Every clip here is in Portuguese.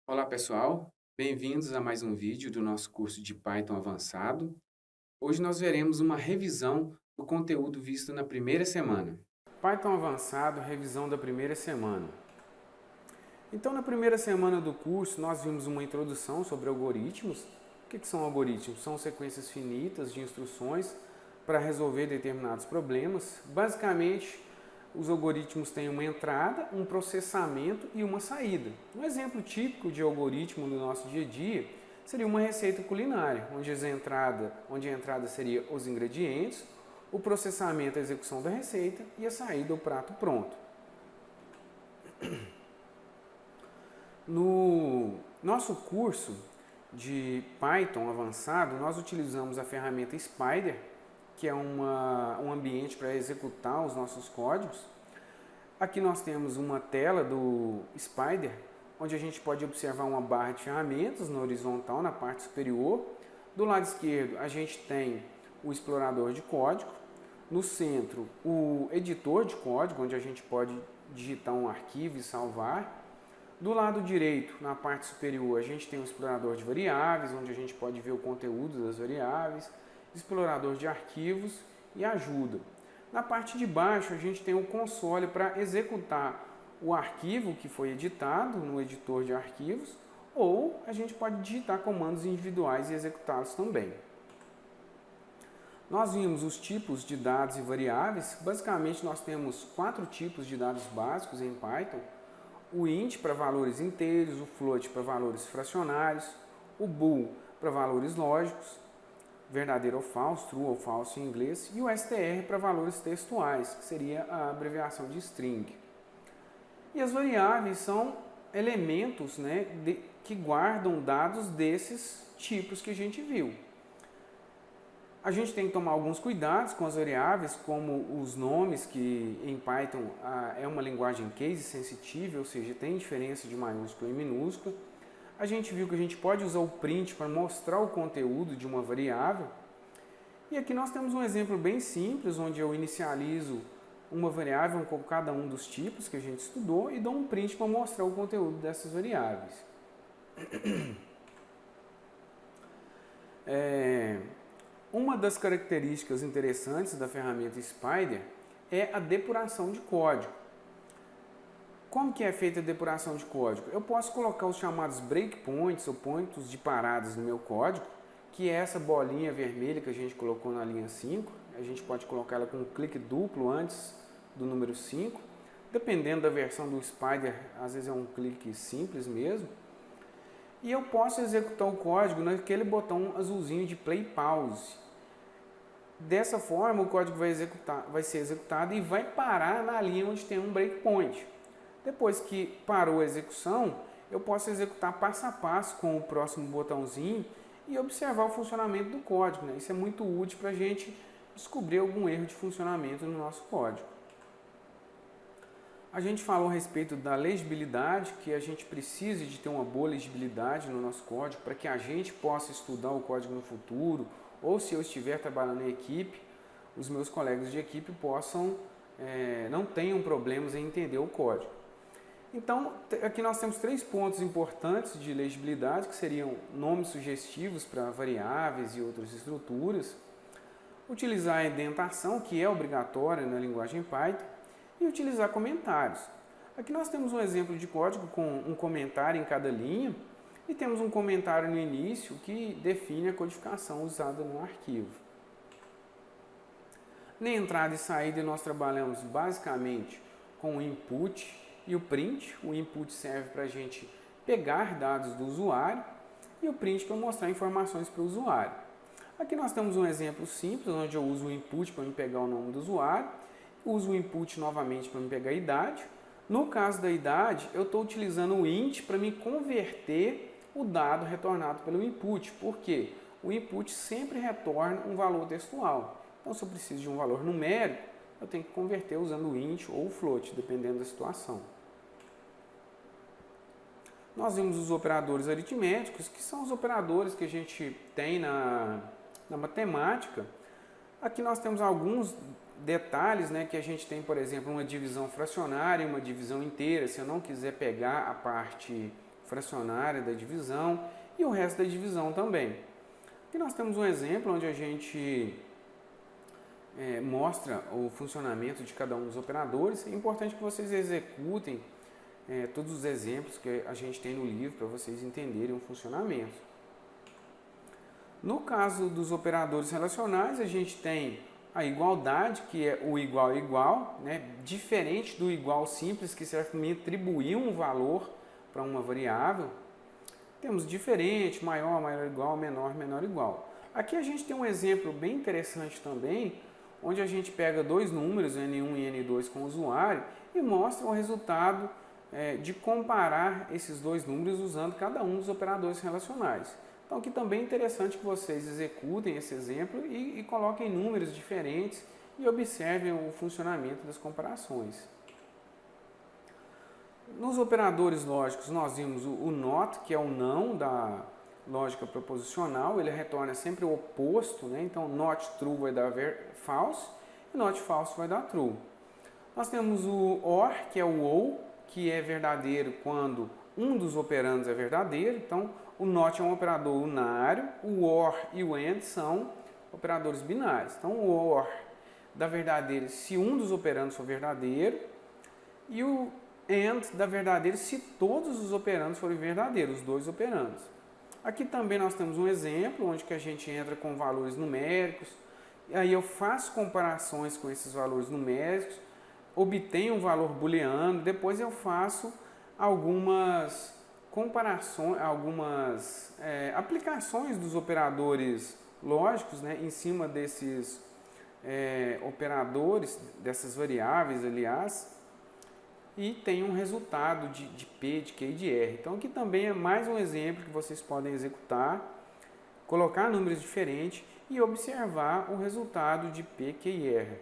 Olá pessoal, bem-vindos a mais um vídeo do nosso curso de Python avançado. Hoje nós veremos uma revisão do conteúdo visto na primeira semana. Python avançado, revisão da primeira semana. Então, na primeira semana do curso, nós vimos uma introdução sobre algoritmos. O que são algoritmos? São sequências finitas de instruções para resolver determinados problemas. Basicamente, os algoritmos têm uma entrada, um processamento e uma saída. Um exemplo típico de algoritmo no nosso dia a dia seria uma receita culinária, onde a entrada seria os ingredientes, o processamento, a execução da receita e a saída, o prato pronto. No nosso curso de Python avançado, nós utilizamos a ferramenta Spider, que é um ambiente para executar os nossos códigos. Aqui nós temos uma tela do Spider, onde a gente pode observar uma barra de ferramentas na horizontal, na parte superior. Do lado esquerdo, a gente tem o explorador de código. No centro, o editor de código, onde a gente pode digitar um arquivo e salvar. Do lado direito, na parte superior, a gente tem o explorador de variáveis, onde a gente pode ver o conteúdo das variáveis, explorador de arquivos e ajuda. Na parte de baixo, a gente tem o console para executar o arquivo que foi editado no editor de arquivos, ou a gente pode digitar comandos individuais e executá-los também. Nós vimos os tipos de dados e variáveis. Basicamente, nós temos 4 tipos de dados básicos em Python: o int para valores inteiros, o float para valores fracionários, o bool para valores lógicos, verdadeiro ou falso, true ou falso em inglês, e o str para valores textuais, que seria a abreviação de string. E as variáveis são elementos, que guardam dados desses tipos que a gente viu. A gente tem que tomar alguns cuidados com as variáveis, como os nomes, que em Python é uma linguagem case sensitive, ou seja, tem diferença de maiúscula e minúscula. A gente viu que a gente pode usar o print para mostrar o conteúdo de uma variável. E aqui nós temos um exemplo bem simples, onde eu inicializo uma variável com cada um dos tipos que a gente estudou e dou um print para mostrar o conteúdo dessas variáveis. Uma das características interessantes da ferramenta Spider é a depuração de código. Como que é feita a depuração de código? Eu posso colocar os chamados breakpoints ou pontos de paradas no meu código, que é essa bolinha vermelha que a gente colocou na linha 5. A gente pode colocar ela com um clique duplo antes do número 5. Dependendo da versão do Spider, às vezes é um clique simples mesmo. E eu posso executar o código naquele botão azulzinho de play pause. Dessa forma, o código vai ser executado e vai parar na linha onde tem um breakpoint. Depois que parou a execução, eu posso executar passo a passo com o próximo botãozinho e observar o funcionamento do código. Isso é muito útil para a gente descobrir algum erro de funcionamento no nosso código. A gente falou a respeito da legibilidade, que a gente precisa de ter uma boa legibilidade no nosso código para que a gente possa estudar o código no futuro, ou se eu estiver trabalhando em equipe, os meus colegas de equipe não tenham problemas em entender o código. Então, aqui nós temos 3 pontos importantes de legibilidade, que seriam nomes sugestivos para variáveis e outras estruturas, utilizar a indentação, que é obrigatória na linguagem Python, e utilizar comentários. Aqui nós temos um exemplo de código com um comentário em cada linha, e temos um comentário no início que define a codificação usada no arquivo. Na entrada e saída nós trabalhamos basicamente com o input e o print. O input serve para a gente pegar dados do usuário e o print para mostrar informações para o usuário. Aqui nós temos um exemplo simples, onde eu uso o input para me pegar o nome do usuário, uso o input novamente para me pegar a idade. No caso da idade, eu estou utilizando o int para me converter o dado retornado pelo input, porque o input sempre retorna um valor textual. Então, se eu preciso de um valor numérico, eu tenho que converter usando o int ou o float, dependendo da situação. Nós vimos os operadores aritméticos, que são os operadores que a gente tem na matemática. Aqui nós temos alguns detalhes, que a gente tem, por exemplo, uma divisão fracionária e uma divisão inteira. Se eu não quiser pegar a parte fracionária da divisão e o resto da divisão também. Aqui nós temos um exemplo onde a gente mostra o funcionamento de cada um dos operadores. É importante que vocês executem todos os exemplos que a gente tem no livro para vocês entenderem o funcionamento. No caso dos operadores relacionais, a gente tem a igualdade, que é o igual é igual, né? Diferente do igual simples, que serve para me atribuir um valor para uma variável. Temos diferente, maior, maior igual, menor, menor igual. Aqui a gente tem um exemplo bem interessante também, onde a gente pega dois números, N1 e N2, com o usuário e mostra o resultado de comparar esses dois números usando cada um dos operadores relacionais. Então aqui também é interessante que vocês executem esse exemplo e coloquem números diferentes e observem o funcionamento das comparações. Nos operadores lógicos nós vimos o NOT, que é o não da lógica proposicional, ele retorna sempre o oposto, né? Então NOT true vai dar false e NOT false vai dar true. Nós temos o OR, que é o ou, que é verdadeiro quando um dos operandos é verdadeiro. Então o NOT é um operador unário, o OR e o AND são operadores binários. Então o OR dá verdadeiro se um dos operandos for verdadeiro e o AND dá verdadeiro se todos os operandos forem verdadeiros, os dois operandos. Aqui também nós temos um exemplo onde que a gente entra com valores numéricos, e aí eu faço comparações com esses valores numéricos, obtenho um valor booleano, depois eu faço algumas comparações, algumas aplicações dos operadores lógicos, né, em cima desses operadores, dessas variáveis, aliás, e tem um resultado de P, de Q e de R. Então aqui também é mais um exemplo que vocês podem executar, colocar números diferentes e observar o resultado de P, Q e R.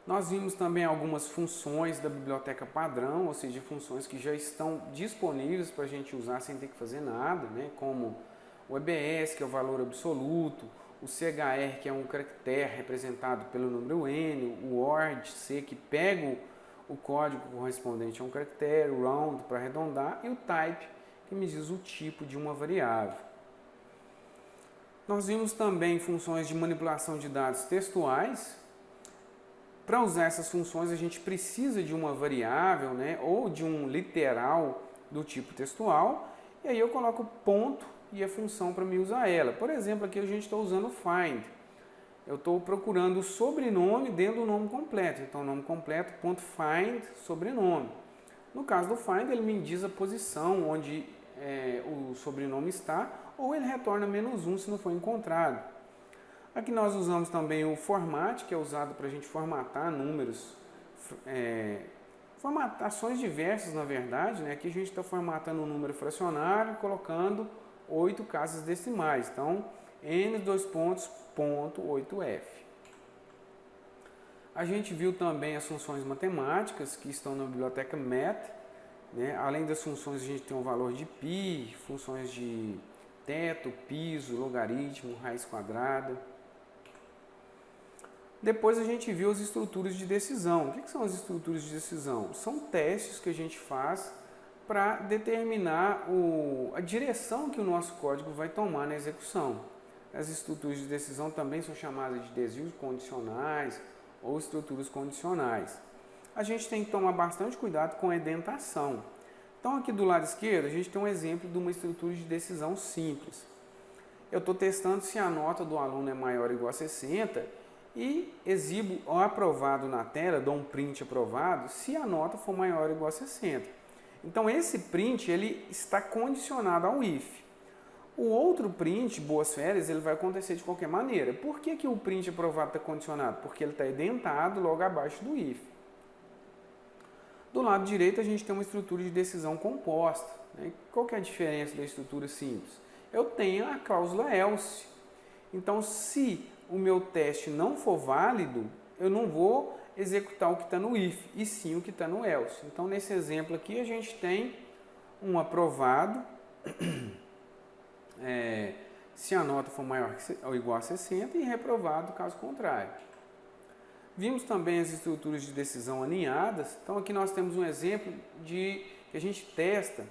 Nós vimos também algumas funções da biblioteca padrão, ou seja, funções que já estão disponíveis para a gente usar sem ter que fazer nada, né? Como o EBS, que é o valor absoluto, o CHR, que é um caractere representado pelo número N, o ORD-C, que pega o código correspondente a um caractere, o round para arredondar, e o type, que me diz o tipo de uma variável. Nós vimos também funções de manipulação de dados textuais. Para usar essas funções, a gente precisa de uma variável, né, ou de um literal do tipo textual, e aí eu coloco ponto e a função para me usar ela. Por exemplo, aqui a gente está usando o find. Eu estou procurando o sobrenome dentro do nome completo. Então, nome completo, ponto find, sobrenome. No caso do find, ele me diz a posição onde o sobrenome está, ou ele retorna -1 se não for encontrado. Aqui nós usamos também o format, que é usado para a gente formatar números, formatações diversas, na verdade, né? Aqui a gente está formatando um número fracionário, colocando 8 casas decimais. Então, N:8F. A gente viu também as funções matemáticas que estão na biblioteca Math, né? Além das funções, a gente tem o valor de π, funções de teto, piso, logaritmo, raiz quadrada. Depois a gente viu as estruturas de decisão. O que são as estruturas de decisão? São testes que a gente faz para determinar a direção que o nosso código vai tomar na execução. As estruturas de decisão também são chamadas de desvios condicionais ou estruturas condicionais. A gente tem que tomar bastante cuidado com a indentação. Então aqui do lado esquerdo a gente tem um exemplo de uma estrutura de decisão simples. Eu estou testando se a nota do aluno é maior ou igual a 60 e exibo o aprovado na tela, dou um print aprovado, se a nota for maior ou igual a 60. Então esse print ele está condicionado ao if. O outro print, boas férias, ele vai acontecer de qualquer maneira. Por que o print aprovado está condicionado? Porque ele está indentado logo abaixo do if. Do lado direito a gente tem uma estrutura de decisão composta, né? Qual que é a diferença da estrutura simples? Eu tenho a cláusula else. Então se o meu teste não for válido, eu não vou executar o que está no if, e sim o que está no else. Então, nesse exemplo aqui, a gente tem um aprovado, se a nota for maior ou igual a 60, e reprovado, caso contrário. Vimos também as estruturas de decisão alinhadas. Então, aqui nós temos um exemplo de que a gente testa.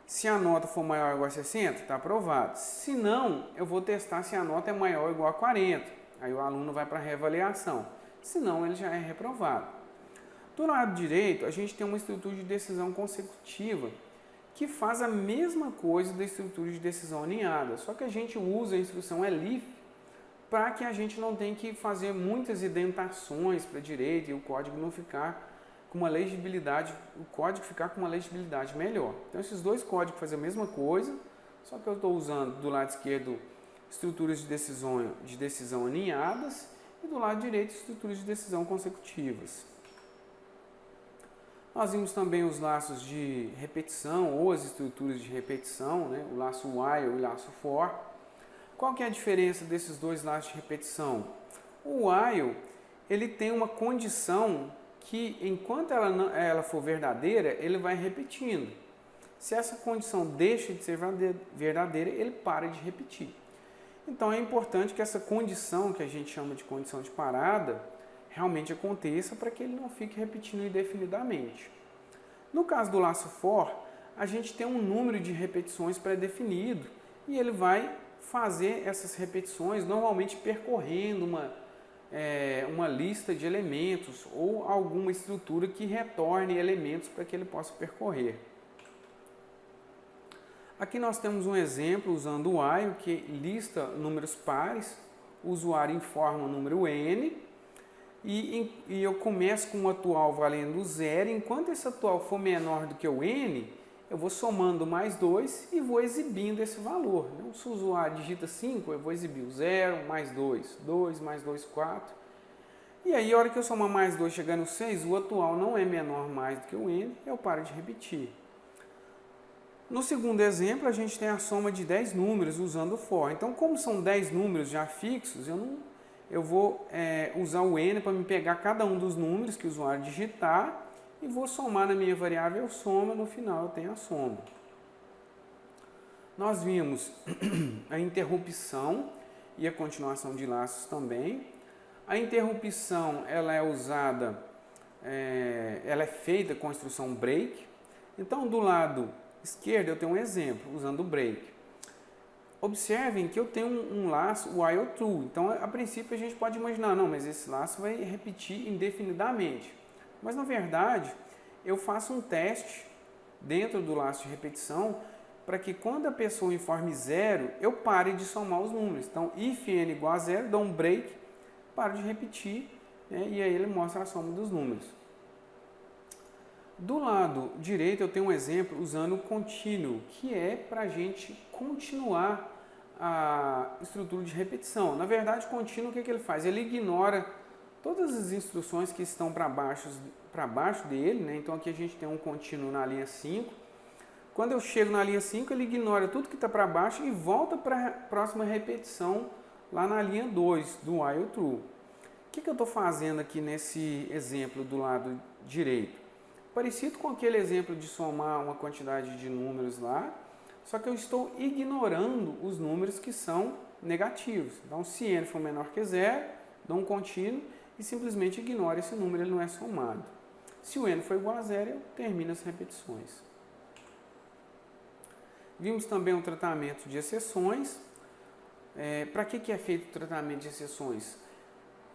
Se a nota for maior ou igual a 60, está aprovado. Se não, eu vou testar se a nota é maior ou igual a 40. Aí o aluno vai para a reavaliação. Se não, ele já é reprovado. Do lado direito, a gente tem uma estrutura de decisão consecutiva que faz a mesma coisa da estrutura de decisão aninhada, só que a gente usa a instrução ELIF para que a gente não tenha que fazer muitas indentações para a direita e o código não ficar com uma legibilidade, o código ficar com uma legibilidade melhor. Então esses dois códigos fazem a mesma coisa, só que eu estou usando do lado esquerdo estruturas de decisão aninhadas e do lado direito estruturas de decisão consecutivas. Nós vimos também os laços de repetição ou as estruturas de repetição, né? O laço while e o laço for. Qual que é a diferença desses dois laços de repetição? O while, ele tem uma condição que enquanto ela for verdadeira, ele vai repetindo. Se essa condição deixa de ser verdadeira, ele para de repetir. Então é importante que essa condição, que a gente chama de condição de parada, realmente aconteça para que ele não fique repetindo indefinidamente. No caso do laço for, a gente tem um número de repetições pré-definido e ele vai fazer essas repetições normalmente percorrendo uma lista de elementos ou alguma estrutura que retorne elementos para que ele possa percorrer. Aqui nós temos um exemplo usando o while, que lista números pares, o usuário informa o número n, e eu começo com o atual valendo 0, enquanto esse atual for menor do que o n, eu vou somando mais 2 e vou exibindo esse valor. Então, se o usuário digita 5, eu vou exibir o 0, mais 2, 2, mais 2, 4. E aí, a hora que eu somar mais 2 chegar no 6, o atual não é menor mais do que o n, eu paro de repetir. No segundo exemplo, a gente tem a soma de 10 números usando o for. Então, como são 10 números já fixos, eu vou usar o n para me pegar cada um dos números que o usuário digitar e vou somar na minha variável soma, no final eu tenho a soma. Nós vimos a interrupção e a continuação de laços também. A interrupção ela é usada, ela é feita com a instrução break. Então, do lado esquerdo eu tenho um exemplo usando o break. Observem que eu tenho um laço while true. Então, a princípio a gente pode imaginar, não, mas esse laço vai repetir indefinidamente. Mas, na verdade, eu faço um teste dentro do laço de repetição para que quando a pessoa informe 0, eu pare de somar os números. Então, if n igual a 0, dou um break, paro de repetir, né, e aí ele mostra a soma dos números. Do lado direito eu tenho um exemplo usando o contínuo, que é para a gente continuar a estrutura de repetição. Na verdade, o contínuo, o que ele faz? Ele ignora todas as instruções que estão para baixo dele, né? Então aqui a gente tem um contínuo na linha 5. Quando eu chego na linha 5, ele ignora tudo que está para baixo e volta para a próxima repetição lá na linha 2 do while true. O que eu estou fazendo aqui nesse exemplo do lado direito? Parecido com aquele exemplo de somar uma quantidade de números lá, só que eu estou ignorando os números que são negativos. Então, se n for menor que 0, dou um contínuo e simplesmente ignoro esse número, ele não é somado. Se o n for igual a 0, eu termino as repetições. Vimos também um tratamento de exceções. Para que é feito o tratamento de exceções?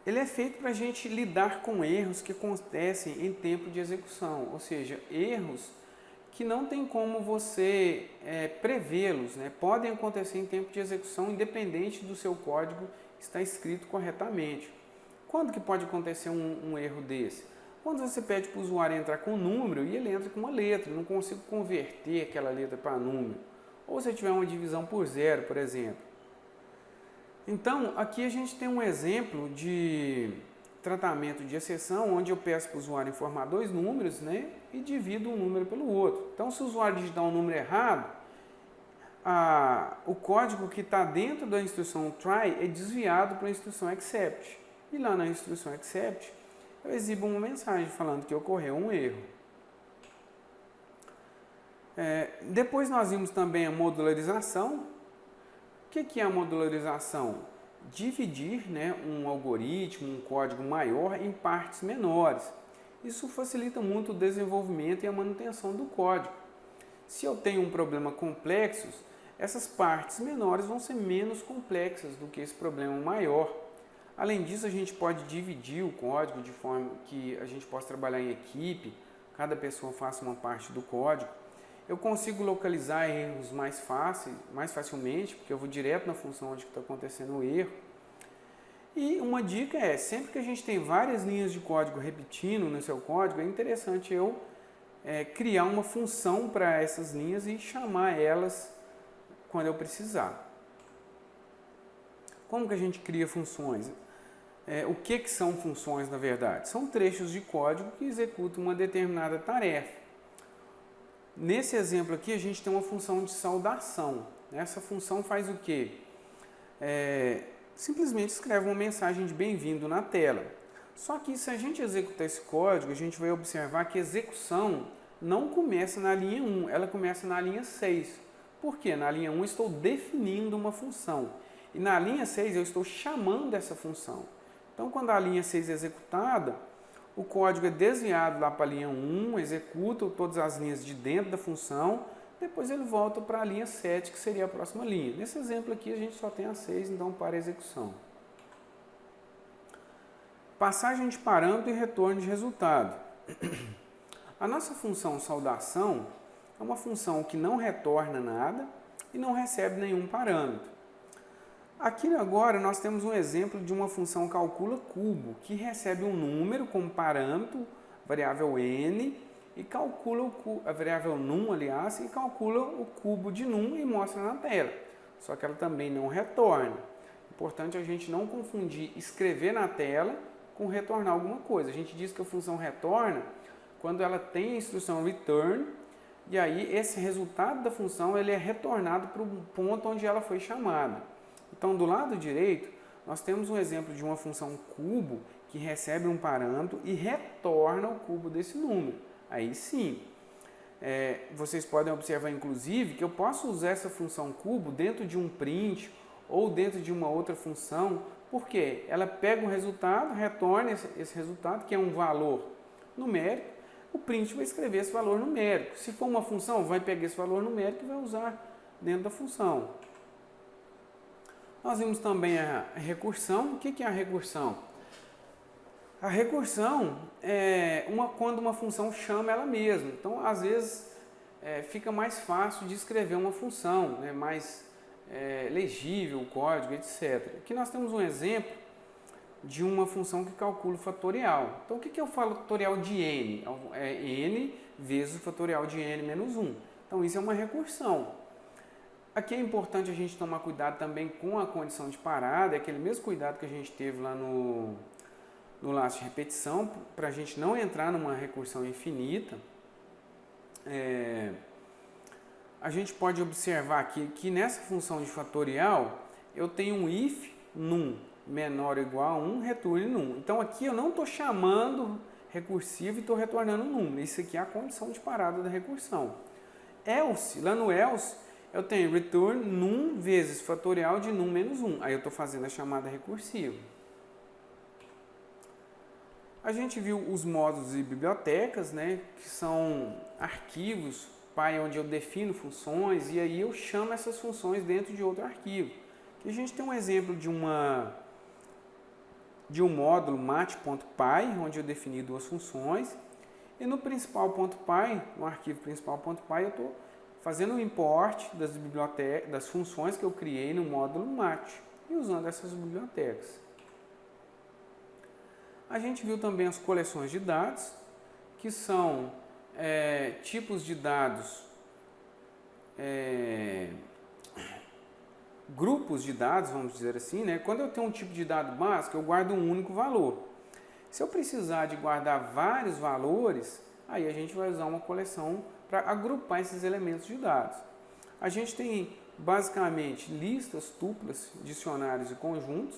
Ele é feito para a gente lidar com erros que acontecem em tempo de execução, ou seja, erros que não tem como você prevê-los, né? Podem acontecer em tempo de execução independente do seu código estar escrito corretamente. Quando que pode acontecer um erro desse? Quando você pede para o usuário entrar com um número e ele entra com uma letra, eu não consigo converter aquela letra para número. Ou se tiver uma divisão por 0, por exemplo. Então, aqui a gente tem um exemplo de tratamento de exceção, onde eu peço para o usuário informar 2 números, né, e divido um número pelo outro. Então, se o usuário digitar um número errado, o código que está dentro da instrução try é desviado para a instrução except. E lá na instrução except, eu exibo uma mensagem falando que ocorreu um erro. Depois nós vimos também a modularização. O que é a modularização? Dividir, né, um algoritmo, um código maior em partes menores. Isso facilita muito o desenvolvimento e a manutenção do código. Se eu tenho um problema complexo, essas partes menores vão ser menos complexas do que esse problema maior. Além disso, a gente pode dividir o código de forma que a gente possa trabalhar em equipe, cada pessoa faça uma parte do código. Eu consigo localizar erros mais facilmente, porque eu vou direto na função onde está acontecendo o erro. E uma dica é, sempre que a gente tem várias linhas de código repetindo no seu código, é interessante eu criar uma função para essas linhas e chamar elas quando eu precisar. Como que a gente cria funções? O que são funções, na verdade? São trechos de código que executam uma determinada tarefa. Nesse exemplo aqui, a gente tem uma função de saudação. Essa função faz o quê? Simplesmente escreve uma mensagem de bem-vindo na tela. Só que se a gente executar esse código, a gente vai observar que a execução não começa na linha 1, ela começa na linha 6. Por quê? Na linha 1 eu estou definindo uma função e na linha 6 eu estou chamando essa função. Então, quando a linha 6 é executada, o código é desviado lá para a linha 1, executa todas as linhas de dentro da função, depois ele volta para a linha 7, que seria a próxima linha. Nesse exemplo aqui a gente só tem a 6, então para a execução. Passagem de parâmetro e retorno de resultado. A nossa função saudação é uma função que não retorna nada e não recebe nenhum parâmetro. Aqui agora nós temos um exemplo de uma função calcula cubo, que recebe um número como parâmetro, variável n, e calcula a variável num, aliás, e calcula o cubo de num e mostra na tela. Só que ela também não retorna. Importante a gente não confundir escrever na tela com retornar alguma coisa. A gente diz que a função retorna quando ela tem a instrução return, e aí esse resultado da função ele é retornado para o ponto onde ela foi chamada. Então, do lado direito, nós temos um exemplo de uma função cubo que recebe um parâmetro e retorna o cubo desse número. Aí sim, vocês podem observar, inclusive, que eu posso usar essa função cubo dentro de um print ou dentro de uma outra função, porque ela pega um resultado, retorna esse resultado, que é um valor numérico, o print vai escrever esse valor numérico. Se for uma função, vai pegar esse valor numérico e vai usar dentro da função. Nós vimos também a recursão. O que é a recursão? A recursão é quando uma função chama ela mesma. Então, às vezes, fica mais fácil de escrever uma função, né? Mais legível o código, etc. Aqui nós temos um exemplo de uma função que calcula o fatorial. Então, o que é o fatorial de n? É n vezes o fatorial de n menos 1. Então, isso é uma recursão. Aqui é importante a gente tomar cuidado também com a condição de parada, é aquele mesmo cuidado que a gente teve lá no laço de repetição, para a gente não entrar numa recursão infinita. A gente pode observar aqui que nessa função de fatorial, eu tenho um if num menor ou igual a 1, retorne num. Então aqui eu não estou chamando recursivo e estou retornando num. Isso aqui é a condição de parada da recursão. Else, lá no else, eu tenho return num vezes fatorial de num menos 1. Aí eu estou fazendo a chamada recursiva. A gente viu os módulos e bibliotecas, né, que são arquivos onde eu defino funções e aí eu chamo essas funções dentro de outro arquivo. Aqui a gente tem um exemplo de um módulo mat.py, onde eu defini duas funções. E no principal.py, no arquivo principal.py, eu estou fazendo o import das funções que eu criei no módulo mat e usando essas bibliotecas. A gente viu também as coleções de dados, que são tipos de dados, grupos de dados, vamos dizer assim, né? Quando eu tenho um tipo de dado básico, eu guardo um único valor. Se eu precisar de guardar vários valores, aí a gente vai usar uma coleção para agrupar esses elementos de dados. A gente tem basicamente listas, tuplas, dicionários e conjuntos.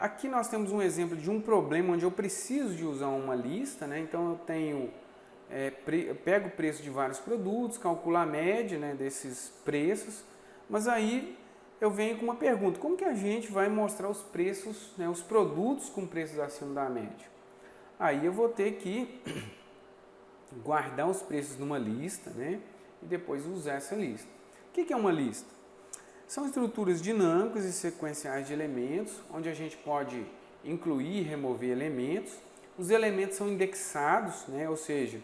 Aqui nós temos um exemplo de um problema onde eu preciso de usar uma lista, né? Então eu tenho, eu pego o preço de vários produtos, calculo a média, né, desses preços, mas aí eu venho com uma pergunta: como que a gente vai mostrar os preços, né, os produtos com preços acima da média? Aí eu vou ter que guardar os preços numa lista, né? E depois usar essa lista. O que é uma lista? São estruturas dinâmicas e sequenciais de elementos, onde a gente pode incluir e remover elementos. Os elementos são indexados, né? Ou seja,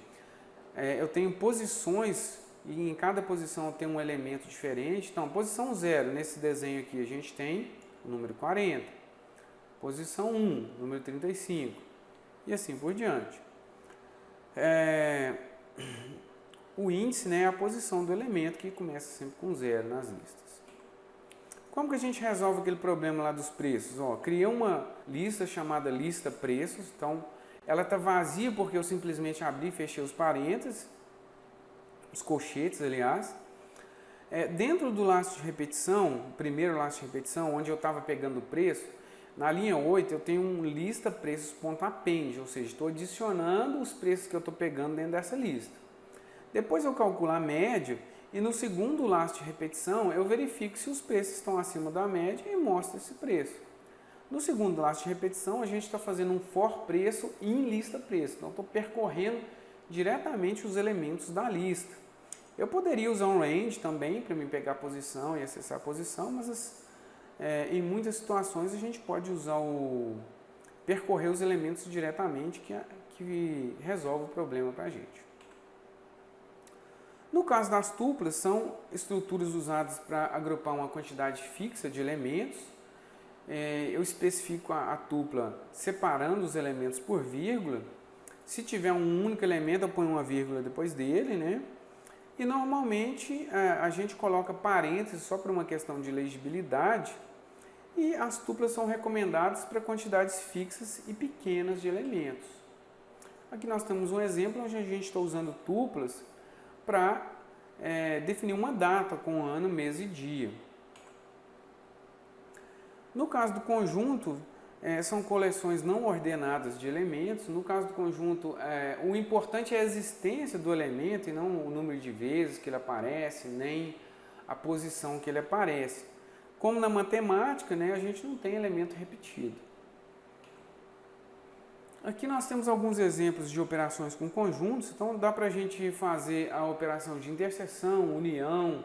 eu tenho posições e em cada posição eu tenho um elemento diferente. Então, posição 0, nesse desenho aqui a gente tem o número 40. Posição 1, número 35. E assim por diante. O índice, né, é a posição do elemento que começa sempre com 0 nas listas. Como que a gente resolve aquele problema lá dos preços? Criei uma lista chamada lista preços. Então, ela está vazia porque eu simplesmente abri e fechei os parênteses, os colchetes, aliás. Dentro do laço de repetição, o primeiro laço de repetição, onde eu estava pegando o preço, na linha 8 eu tenho um lista preços.append, ou seja, estou adicionando os preços que eu estou pegando dentro dessa lista. Depois eu calculo a média e no segundo laço de repetição eu verifico se os preços estão acima da média e mostro esse preço. No segundo laço de repetição a gente está fazendo um for preço em lista preço, então estou percorrendo diretamente os elementos da lista. Eu poderia usar um range também para me pegar a posição e acessar a posição, mas em muitas situações a gente pode usar percorrer os elementos diretamente que resolve o problema para a gente. No caso das tuplas, são estruturas usadas para agrupar uma quantidade fixa de elementos. Eu especifico a tupla separando os elementos por vírgula. Se tiver um único elemento, eu ponho uma vírgula depois dele, né? E normalmente a gente coloca parênteses só por uma questão de legibilidade. E as tuplas são recomendadas para quantidades fixas e pequenas de elementos. Aqui nós temos um exemplo onde a gente está usando tuplas para definir uma data com ano, mês e dia. No caso do conjunto, são coleções não ordenadas de elementos. No caso do conjunto, o importante é a existência do elemento e não o número de vezes que ele aparece, nem a posição que ele aparece. Como na matemática, né, a gente não tem elemento repetido. Aqui nós temos alguns exemplos de operações com conjuntos, então dá para a gente fazer a operação de interseção, união,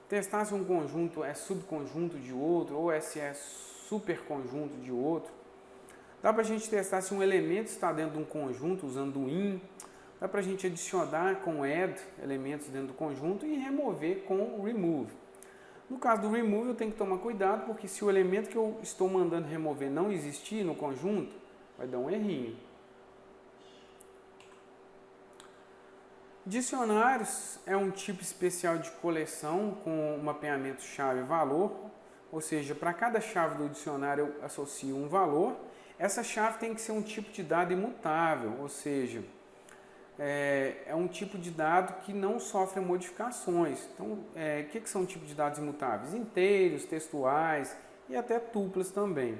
testar se um conjunto é subconjunto de outro ou se é superconjunto de outro. Dá para a gente testar se um elemento está dentro de um conjunto usando o in. Dá para a gente adicionar com add elementos dentro do conjunto e remover com remove. No caso do remove eu tenho que tomar cuidado porque se o elemento que eu estou mandando remover não existir no conjunto, vai dar um errinho. Dicionários é um tipo especial de coleção com mapeamento chave-valor, ou seja, para cada chave do dicionário eu associo um valor. Essa chave tem que ser um tipo de dado imutável, ou seja, é um tipo de dado que não sofre modificações. Então, o que são tipos de dados imutáveis? Inteiros, textuais e até tuplas também.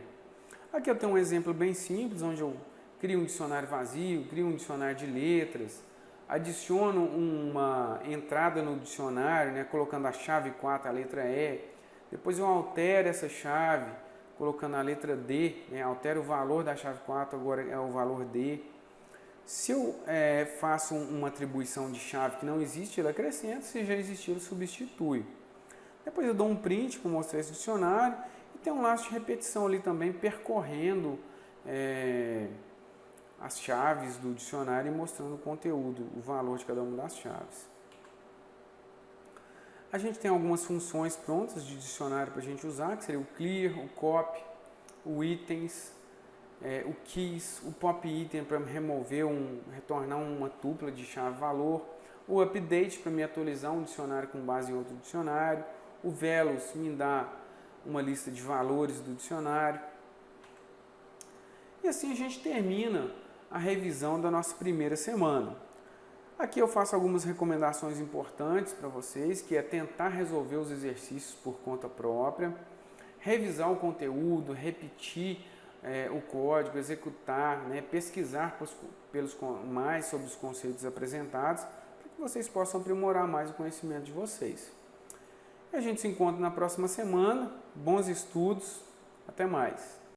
Aqui eu tenho um exemplo bem simples, onde eu crio um dicionário vazio, crio um dicionário de letras, adiciono uma entrada no dicionário, né, colocando a chave 4, a letra E, depois eu altero essa chave, colocando a letra D, né, altero o valor da chave 4, agora é o valor D. Se eu faço uma atribuição de chave que não existe, ele acrescenta, se já existir, ele substitui. Depois eu dou um print para mostrar esse dicionário e tem um laço de repetição ali também percorrendo as chaves do dicionário e mostrando o conteúdo, o valor de cada uma das chaves. A gente tem algumas funções prontas de dicionário para a gente usar, que seria o clear, o copy, o itens, o keys, o pop item para remover, retornar uma tupla de chave-valor, o update para me atualizar um dicionário com base em outro dicionário, o velos me dá uma lista de valores do dicionário. E assim a gente termina a revisão da nossa primeira semana. Aqui eu faço algumas recomendações importantes para vocês, que é tentar resolver os exercícios por conta própria, revisar o conteúdo, repetir o código, executar, né, pesquisar mais sobre os conceitos apresentados, para que vocês possam aprimorar mais o conhecimento de vocês. E a gente se encontra na próxima semana. Bons estudos. Até mais.